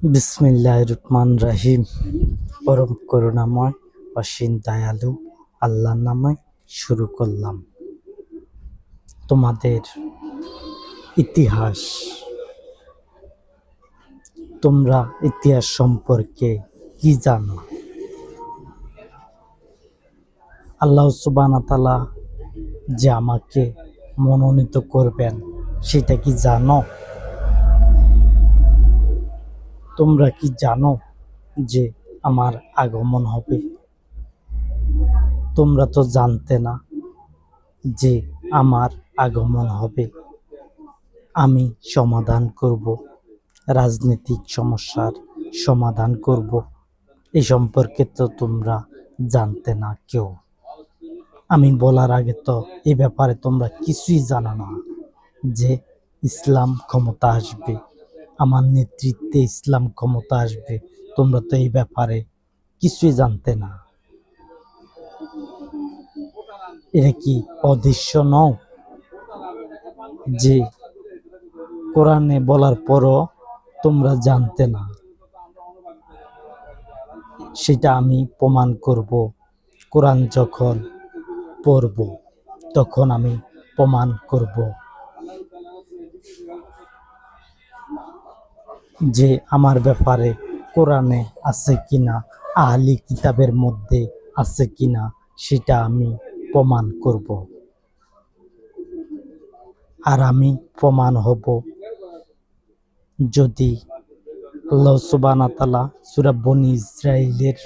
বিসমিল্লাহির রহমানির রহিম। পরম করুণাময় অসীম দয়ালু আল্লাহর নামে শুরু করলাম। তোমাদের ইতিহাস, তোমরা ইতিহাস সম্পর্কে কি জানো? আল্লাহ সুবহানাহু ওয়া তাআলা যে আমাকে মনোনীত করবেন সেটা কি জানো? তোমরা কি জানো যে আমার আগমন হবে? তোমরা তো জানতে না যে আমার আগমন হবে। আমি সমাধান করব, রাজনৈতিক সমস্যার সমাধান করব। এই সম্পর্কে তো তোমরা জানতে না কেউ। আমি বলার আগে তো এই ব্যাপারে তোমরা কিছুই জানো না যে ইসলাম ক্ষমতা আসবে, আমার নেতৃত্বে ইসলাম ক্ষমতা আসবে। তোমরা তো এই ব্যাপারে কিছুই জানতে না। এটা কি অদৃশ্য নও যে কোরআনে বলার পরও তোমরা জানতে না? সেটা আমি প্রমাণ করব। কোরআন যখন পড়ব তখন আমি প্রমাণ করব যে আমার ব্যাপারে কোরআনে আছে কিনা, আহলি কিতাবের মধ্যে আছে কিনা, সেটা আমি প্রমাণ করব। আর আমি প্রমাণ হব যদি আল্লাহ সুবহানাহু ওয়া তাআলা সূরা বনী ইসরাঈলের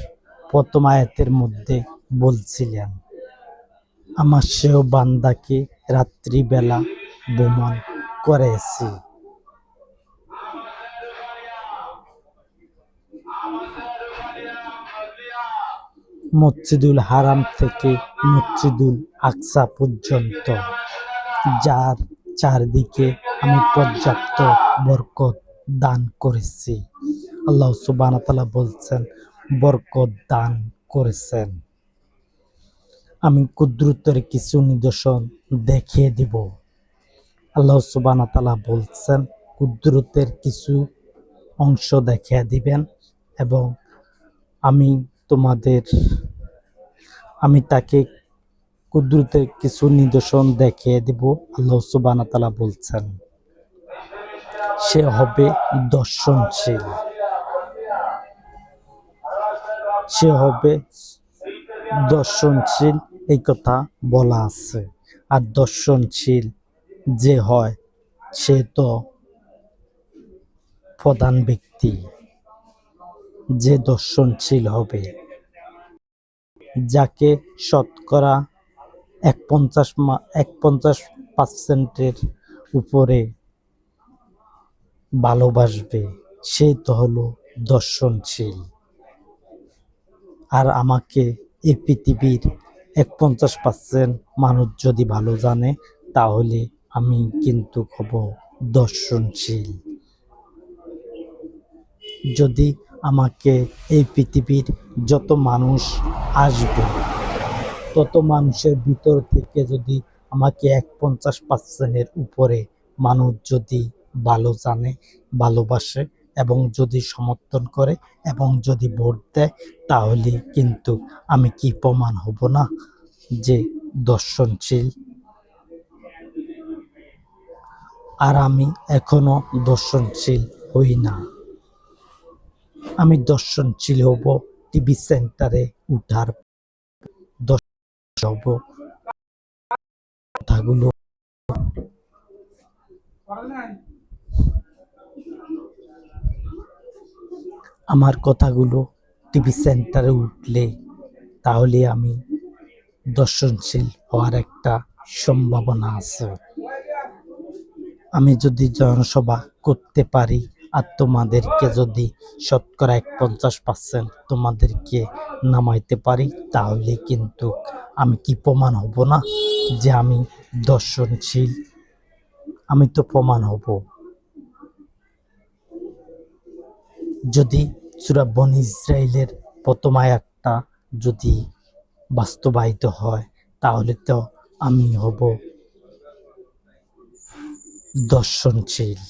প্রথম আয়াতের মধ্যে বলছিলেন, আমার সেও বান্দাকে রাত্রিবেলা ভ্রমণ করেছি। মসজিদুল হারাম থেকে মসজিদুল আকসা পর্যন্ত, যার চারদিকে আমি পর্যাপ্ত বরকত দান করেছি। আল্লাহ সুবহানাহু ওয়া তাআলা বলছেন, বরকত দান করেছেন। আমি কুদরতের কিছু নিদর্শন দেখিয়ে দিব। আল্লাহ সুবহানাহু ওয়া তাআলা বলছেন, কুদরতের কিছু অংশ দেখিয়ে দিবেন এবং আমি তাকে কুদরতের কিছু নিদর্শন দেখিয়ে দিব। আল্লাহ সুবহানাহু ওয়া তাআলা বলছেন, সে হবে দর্শনশীল, সে হবে দর্শনশীল, এই কথা বলা আছে। আর দর্শনশীল যে হয় সে তো প্রধান ব্যক্তি। যে দর্শনশীল হবে, যাকে শতকরা 51% উপরে ভালোবাসবে, সে তো হলো দর্শনশীল। আর আমাকে এই পৃথিবীর 51% মানুষ যদি ভালো জানে, তাহলে আমি কিন্তু হব দর্শনশীল। যদি আমাকে এই পৃথিবীর যত মানুষ আসবে, তত মানুষের ভিতর থেকে যদি আমাকে 51% উপরে মানুষ যদি ভালো জানে, ভালোবাসে এবং যদি সমর্থন করে এবং যদি ভোট দেয়, তাহলে কিন্তু আমি কি প্রমাণ হব না যে দর্শনশীল? আর আমি এখনো দর্শনশীল হই না। আমি দর্শনশীল হব টিভি সেন্টারে উঠার হব। কথাগুলো আমার কথাগুলো টিভি সেন্টারে উঠলে তাহলে আমি দর্শনশীল হওয়ার একটা সম্ভাবনা আছে। আমি যদি জনসভা করতে পারি আর তোমাদেরকে যদি শতকরা 51% তোমাদেরকে নামাইতে পারি, তাহলে কিন্তু আমি কি প্রমাণ হব না যে আমি দর্শনশীল? আমি তো প্রমাণ হব। যদি সূরা বনী ইসরাঈলের প্রথম আয়াতটা যদি বাস্তবায়িত হয়, তাহলে তো আমি হব দর্শনশীল।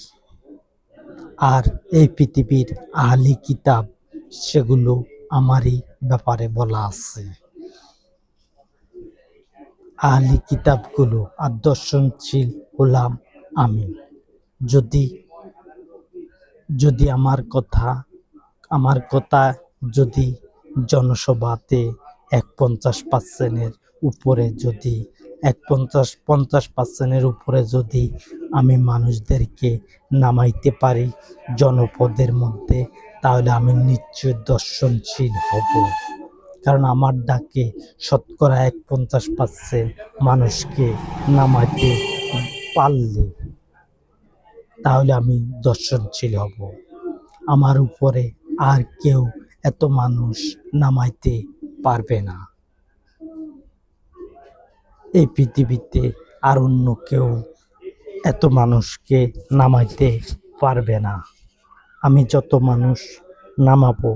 আর এই পৃথিবীর আহলি কিতাব সেগুলো আমারই ব্যাপারে বলা আছে। আহলি কিতাবগুলো আর দর্শনশীল হলাম আমি। যদি যদি আমার কথা যদি জনসভাতে 50% উপরে যদি 50% উপরে যদি আমি মানুষদেরকে নামাইতে পারি জনপদের মধ্যে, তাহলে আমি নিশ্চয় দর্শনশীল হব। কারণ আমার ডাকে শতকরা 50% মানুষকে নামাইতে পারলে তাহলে আমি দর্শনশীল হব। আমার উপরে আর কেউ এত মানুষ নামাইতে পারবে না। এই পৃথিবীতে আর অন্য কেউ এত মানুষকে নামাইতে পারবে না। আমি যত মানুষ নামাবো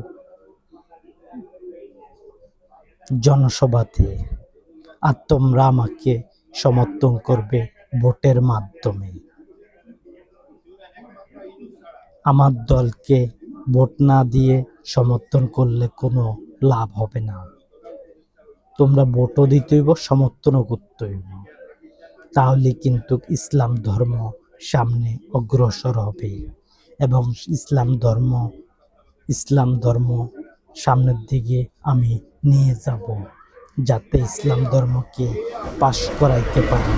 জনসভাতে, আর তোমরা আমাকে সমর্থন করবে ভোটের মাধ্যমে। আমার দলকে ভোট না দিয়ে সমর্থন করলে কোনো লাভ হবে না। তোমরা ভোটও দিতে হইব, সমর্থনও করতে হইব। তাহলে কিন্তু ইসলাম ধর্ম সামনে অগ্রসর হবে এবং ইসলাম ধর্ম সামনের দিকে আমি নিয়ে যাব, যাতে ইসলাম ধর্মকে পাশ করাইতে পারি,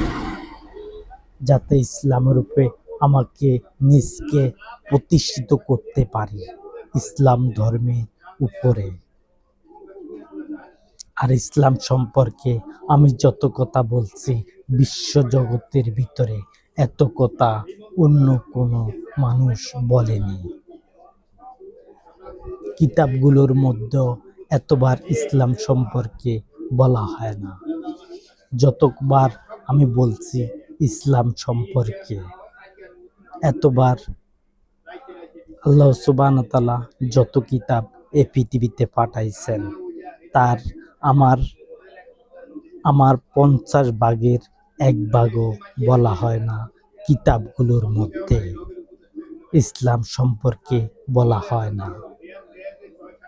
যাতে ইসলামের উপরে আমাকে নিজকে প্রতিষ্ঠিত করতে পারি ইসলাম ধর্মের উপরে। আর ইসলাম সম্পর্কে আমি যত কথা বলছি বিশ্ব জগতের ভিতরে এত কথা অন্য কোনো মানুষ বলেনি। কিতাবগুলোর মধ্যে এতবার ইসলাম সম্পর্কে বলা হয় না যতবার আমি বলছি ইসলাম সম্পর্কে। এতবার আল্লাহ সুবহানাহু ওয়া তাআলা যত কিতাব এই পৃথিবীতে পাঠাইছেন তার আমার 50 ভাগের 1 ভাগও বলা হয় না কিতাবগুলোর মধ্যে, ইসলাম সম্পর্কে বলা হয় না।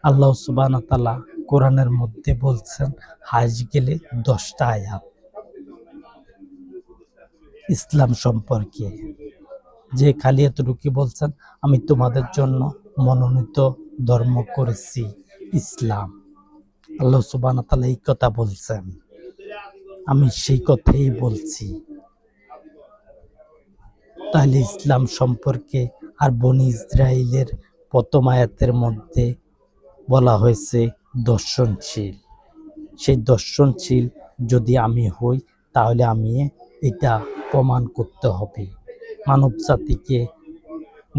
আল্লাহ সুবহানাহু ওয়া তাআলা কোরআনের মধ্যে বলছেন হাজ গেলে 10টা আয়াত ইসলাম সম্পর্কে, যে খালি এতটুকু বলছেন আমি তোমাদের জন্য মনোনীত ধর্ম করেছি ইসলাম। আল্লাহ সুবহানাহু ওয়া তাআলা এই কথা বলছেন, আমি সেই কথাই বলছি। তাহলে ইসলাম সম্পর্কে আর বনি ইসরাইলের প্রথম আয়াতের মধ্যে বলা হয়েছে দর্শনশীল। সেই দর্শনশীল যদি আমি হই তাহলে আমি এটা প্রমাণ করতে হবে মানব জাতিকে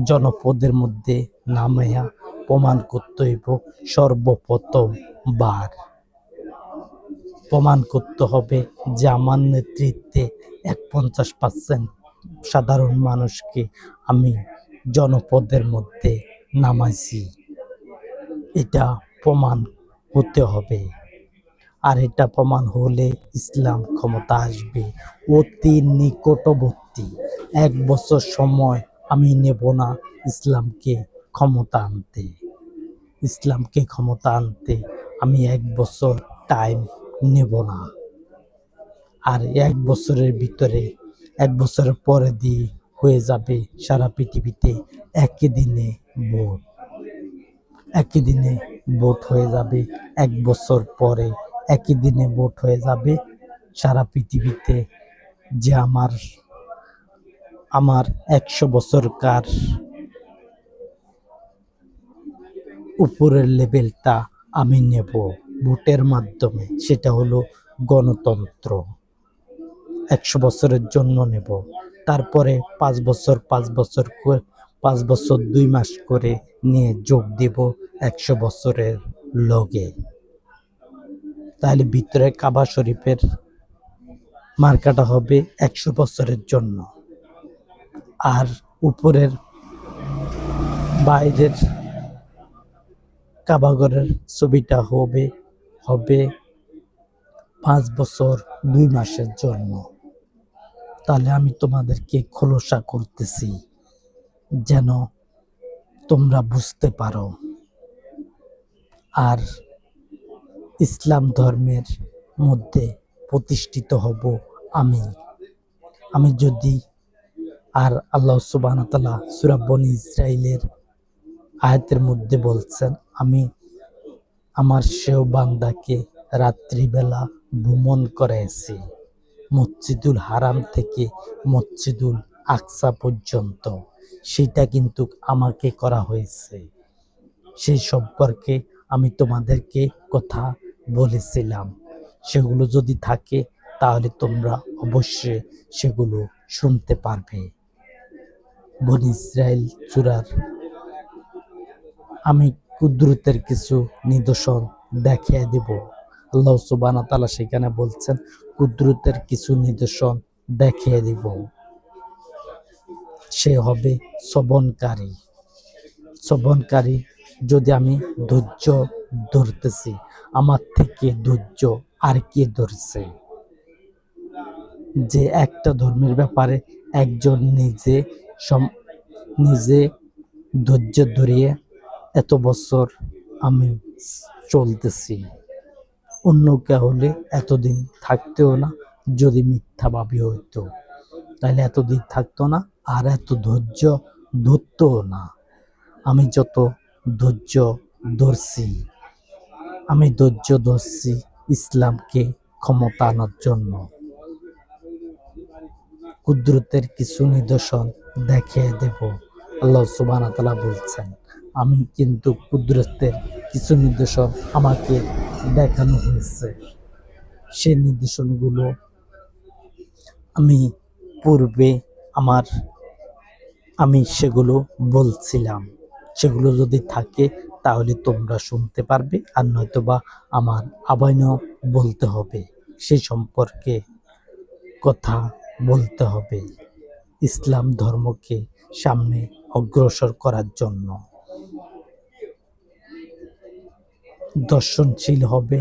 জনপদের মধ্যে নামাইয়া প্রমাণ করতে হইব। সর্বপ্রথম বার প্রমাণ করতে হবে যে আমার নেতৃত্বে 50% সাধারণ মানুষকে আমি জনপদের মধ্যে নামাইছি, এটা প্রমাণ হতে হবে। আর এটা প্রমাণ হলে ইসলাম ক্ষমতা আসবে অতি নিকটবর্তী। 1 বছর সময় আমি নেব না ইসলামকে ক্ষমতা আনতে আমি 1 বছর টাইম নেব না। আর 1 বছরের ভিতরে 1 বছরের পরে দিয়ে হয়ে যাবে সারা পৃথিবীতে একই দিনে ভোট হয়ে যাবে। 1 বছর পরে একই দিনে ভোট হয়ে যাবে সারা পৃথিবীতে। যে আমার 100 বছরকার উপরের লেভেলটা আমি নেব ভোটের মাধ্যমে, সেটা হলো গণতন্ত্র। 100 বছরের জন্য নেব, তারপরে 5 বছর 2 মাস করে নিয়ে যোগ দেব 100 বছরের লগে। তাহলে ভিতরে কাবা শরীফের মার্কাটা হবে 100 বছরের জন্য, আর উপরের বাইরের কাবাঘরের ছবিটা হবে 5 বছর 2 মাসের জন্য। তাহলে আমি তোমাদেরকে খোলসা করতেছি যেন তোমরা বুঝতে পারো। আর ইসলাম ধর্মের মধ্যে প্রতিষ্ঠিত হব আমি। আমি যদি আর আল্লাহ সুবহানাহু ওয়া তাআলা সূরা বনী ইসরাইলের আয়াতের মধ্যে বলছেন, আমি আমার সেও বান্দাকে রাত্রিবেলা ভ্রমণ করেছি মসজিদুল হারাম থেকে মসজিদুল আকসা পর্যন্ত। সেটা কিন্তু আমাকে করা হয়েছে। সেই সম্পর্কে আমি তোমাদেরকে কথা বলেছিলাম। সেগুলো যদি থাকে তাহলে তোমরা অবশ্যই সেগুলো শুনতে পারবে। বনী ইসরাইল সূরার আমি কুদরতের কিছু নিদর্শন দেখিয়ে দেব। আল্লাহ সুবহানাহু ওয়া তাআলা সেখানে বলছেন, কুদরতের কিছু নিদর্শন দেখিয়ে দিব। সে হবে শ্রবণকারী। শ্রবণকারী যদি আমি ধৈর্য ধরতেছি, আমার থেকে ধৈর্য আর কে ধরছে? যে একটা ধর্মের ব্যাপারে একজন নিজে ধৈর্য ধরিয়ে এত বছর আমি চলতেছি। অন্য কেউ হলে এতদিন থাকতেও না, যদি মিথ্যাবাদী হইতো তাহলে এতদিন থাকতো না, আর এত ধৈর্য ধরতও না। আমি যত ধৈর্য ধরছি, আমি ধৈর্য ধরছি ইসলামকে ক্ষমতা আনার জন্য। কুদরতের কিছু নিদর্শন দেখিয়ে দেব। আল্লাহ সুবহানাহু ওয়া তাআলা বলছেন, আমি কিন্তু কুদরতের কিছু নিদর্শন আমাকে দেখানো হয়েছে। সেই নিদর্শনগুলো আমি পূর্বে আমি সেগুলো বলছিলাম। সেগুলো যদি থাকে তাহলে তোমরা শুনতে পারবে, আর নয়তোবা আমার আবারও বলতে হবে। সেই সম্পর্কে কথা বলতে হবে ইসলাম ধর্মকে সামনে অগ্রসর করার জন্য। দর্শনশীল হবে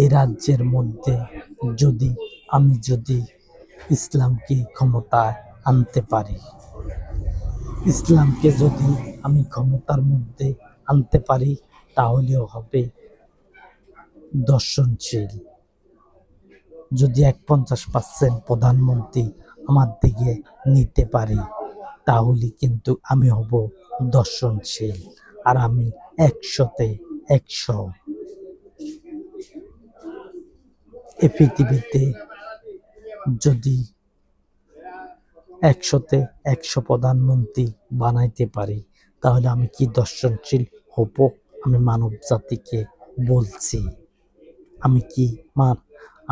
এই রাজ্যের মধ্যে আমি যদি ইসলামকে ক্ষমতায় আনতে পারি। ইসলামকে যদি আমি ক্ষমতার মধ্যে আনতে পারি তাহলেও হবে দর্শনশীল। যদি 50% প্রধানমন্ত্রী আমার দিকে নিতে পারি তাহলে কিন্তু আমি হব দর্শনশীল। আর আমি 100-তে 100 এ পৃথিবীতে যদি 100-তে 100 প্রধানমন্ত্রী বানাইতে পারি তাহলে আমি কি দর্শনশীল হব? আমি মানব জাতিকে বলছি,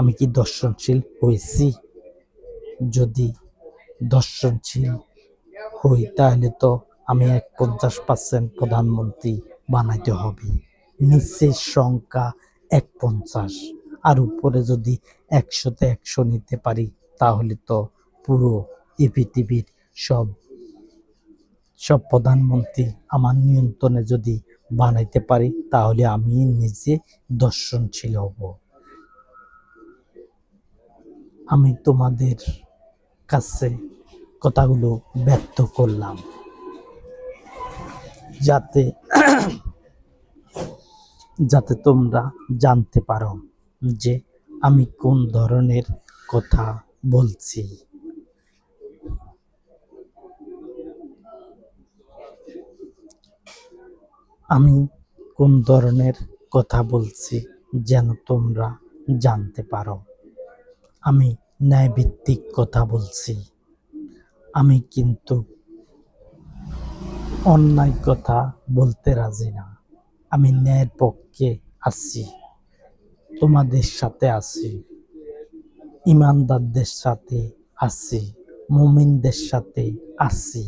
আমি কি দর্শনশীল হয়েছি? যদি দর্শনশীল হই তাহলে তো আমি 50% প্রধানমন্ত্রী বানাইতে হবে। নিচের সংখ্যা 51, আর উপরে যদি 100-তে 100 নিতে পারি তাহলে তো পুরো এই পৃথিবীর সব প্রধানমন্ত্রী আমার নিয়ন্ত্রণে যদি বানাইতে পারি তাহলে আমি নিজে দর্শনশীল হব। আমি তোমাদের কাছে কথাগুলো ব্যক্ত করলাম যাতে তোমরা জানতে পারো যে আমি কোন ধরনের কথা বলছি। আমি কোন ধরনের কথা বলছি যেন তোমরা জানতে পারো। আমি ন্যায়ভিত্তিক কথা বলছি। আমি কিন্তু অন্যায় কথা বলতে রাজি না। আমি ন্যায়ের পক্ষে আছি, তোমাদের সাথে আছি, ইমানদারদের সাথে আছি, মুমিনদের সাথে আছি।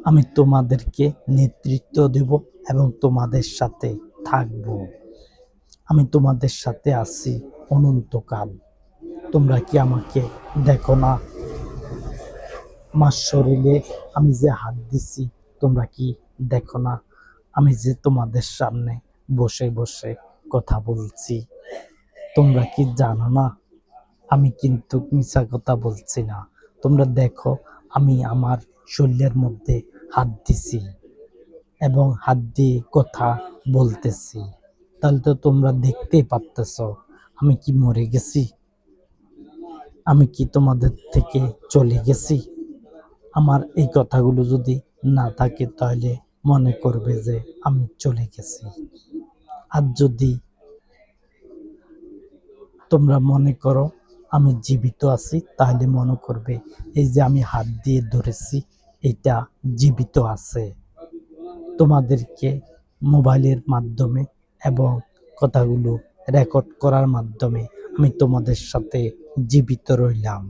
আমি তোমাদেরকে নেতৃত্ব দেব এবং তোমাদের সাথে থাকব। আমি তোমাদের সাথে আছি অনন্তকাল। তোমরা কি আমাকে দেখো না? আমার শরীরে আমি যে হাত দিছি তোমরা কি দেখো না? আমি যে তোমাদের সামনে বসে বসে কথা বলছি, তোমরা কি জানো না? আমি কিন্তু মিছা কথা বলছি না। তোমরা দেখো আমি আমার শরীরের মধ্যে হাত দিছি এবং হাত দিয়ে কথা বলতেছি, তাহলে তো তোমরা দেখতেই পারতেছ আমি কি মরে গেছি, আমি কি তোমাদের থেকে চলে গেছি। আমার এই কথাগুলো যদি না থাকে তাহলে মনে করবে যে আমি চলে গেছি। আর যদি তোমরা মনে করো আমি জীবিত আছি, তাহলে মনে করবে এই যে আমি হাত দিয়ে ধরেছি এটা জীবিত আছে। তোমাদেরকে মোবাইলের মাধ্যমে এবং কথাগুলো রেকর্ড করার মাধ্যমে আমি তোমাদের সাথে জীবিত রইলাম।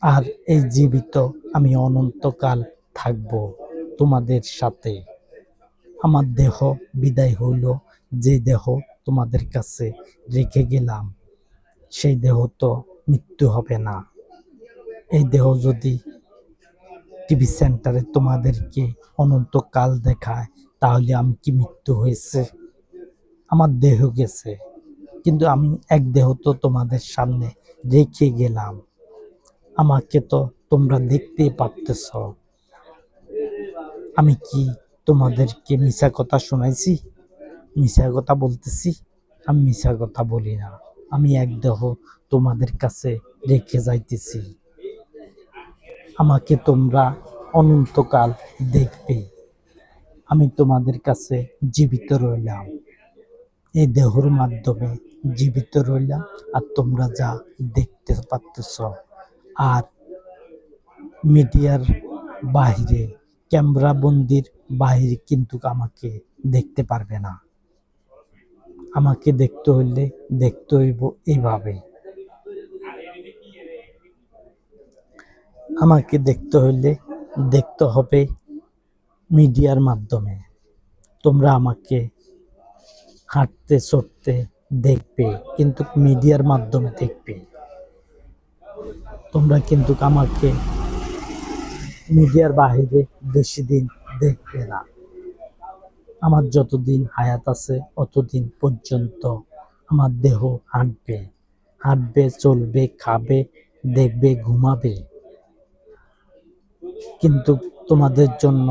আর এই জীবিত আমি অনন্তকাল থাকব তোমাদের সাথে। আমার দেহ বিদায় হইল, যে দেহ তোমাদের কাছে রেখে গেলাম সেই দেহ তো মৃত্যু হবে না। এই দেহ যদি টিভি সেন্টারে তোমাদেরকে অনন্তকাল দেখায় তাহলে আমি কি মৃত্যু হয়েছে? আমার দেহ গেছে, কিন্তু আমি এক দেহ তো তোমাদের সামনে রেখে গেলাম। আমাকে তো তোমরা দেখতেই পারতেছ। আমি কি তোমাদেরকে মিছা কথা শোনাইছি? মিছা কথা বলতেছি? আমি মিছা কথা বলি না। আমি এক দেহ তোমাদের কাছে রেখে যাইতেছি। আমাকে তোমরা অনন্তকাল দেখবে। আমি তোমাদের কাছে জীবিত রইলাম, এই দেহর মাধ্যমে জীবিত রইলাম। আর তোমরা যা দেখতে পারতেছ, আর মিডিয়ার বাহিরে ক্যামেরা বন্দির বাহিরে কিন্তু আমাকে দেখতে পারবে না। আমাকে দেখতে হইলে দেখতে হইব এইভাবে। আমাকে দেখতে হইলে দেখতে হবে মিডিয়ার মাধ্যমে। তোমরা আমাকে হাঁটতে চড়তে দেখবে, কিন্তু মিডিয়ার মাধ্যমে দেখবে। তোমরা কিন্তু আমাকে মিডিয়ার বাহিরে বেশি দিন দেখবে না। আমার যতদিন হায়াত আছে অতদিন পর্যন্ত আমার দেহ হাঁটবে, হাঁটবে, চলবে, খাবে, দেখবে, ঘুমাবে। কিন্তু তোমাদের জন্য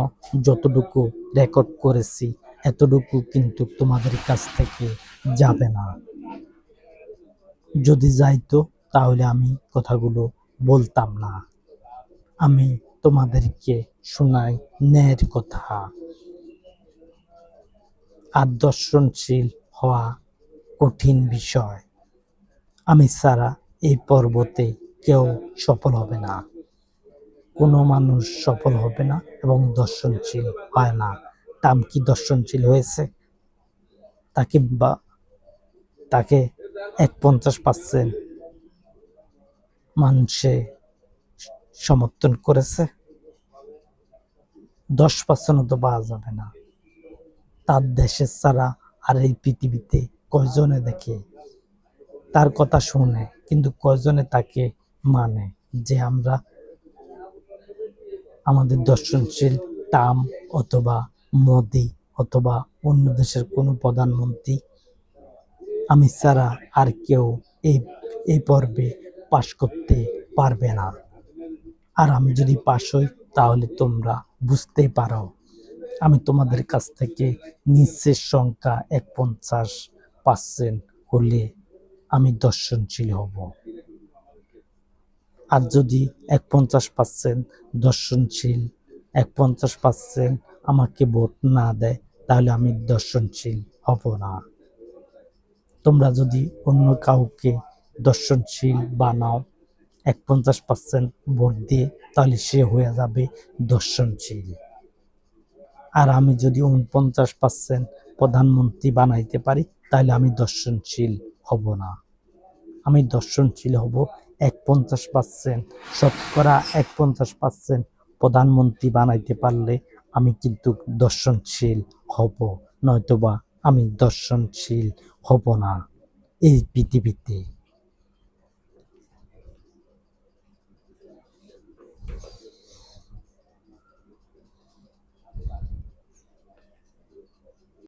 যতটুকু রেকর্ড করেছি এতটুকু কিন্তু তোমাদের কাছ থেকে যাবে না। যদি যাইতো তাহলে আমি কথাগুলো বলতাম না। আমি তোমাদেরকে শোনাই ন্যায়ের কথা। আর দর্শনশীল হওয়া কঠিন বিষয়। আমি ছাড়া এই পর্বতে কেউ সফল হবে না। কোনো মানুষ সফল হবে না এবং দর্শনশীল হয় না। টাম কি দর্শনশীল হয়েছে? তাকে তাকে 50% মানুষে সমর্থন করেছে, 10% তো পাওয়া যাবে না। তার দেশের ছাড়া আর এই পৃথিবীতে কয়জনে দেখে, তার কথা শুনে, কিন্তু কয়জনে তাকে মানে যে আমরা আমাদের দর্শনশীল টাম অথবা মোদি অথবা অন্য দেশের কোনো প্রধানমন্ত্রী আমি ছাড়া আর কেউ এই এই পর্বে পাশ করতে পারবে না। আর আমি যদি পাশ হই তাহলে তোমরা বুঝতেই পারো আমি তোমাদের কাছ থেকে নিঃশেষ সংখ্যা 50% হলে আমি দর্শনশীল হব। আর যদি 50% দর্শনশীল 50% আমাকে ভোট না দেয় তাহলে আমি দর্শনশীল হব না। তোমরা যদি অন্য কাউকে দর্শনশীল বানাও 50% ভোট দিয়ে, তাহলে সে হয়ে যাবে দর্শনশীল। আর আমি যদি 49% প্রধানমন্ত্রী বানাইতে পারি তাহলে আমি দর্শনশীল হব না। আমি দর্শনশীল হব 50%, শতকরা 50% প্রধানমন্ত্রী বানাইতে পারলে আমি কিন্তু দর্শনশীল হব, নয়তোবা আমি দর্শনশীল হব না এই পৃথিবীতে।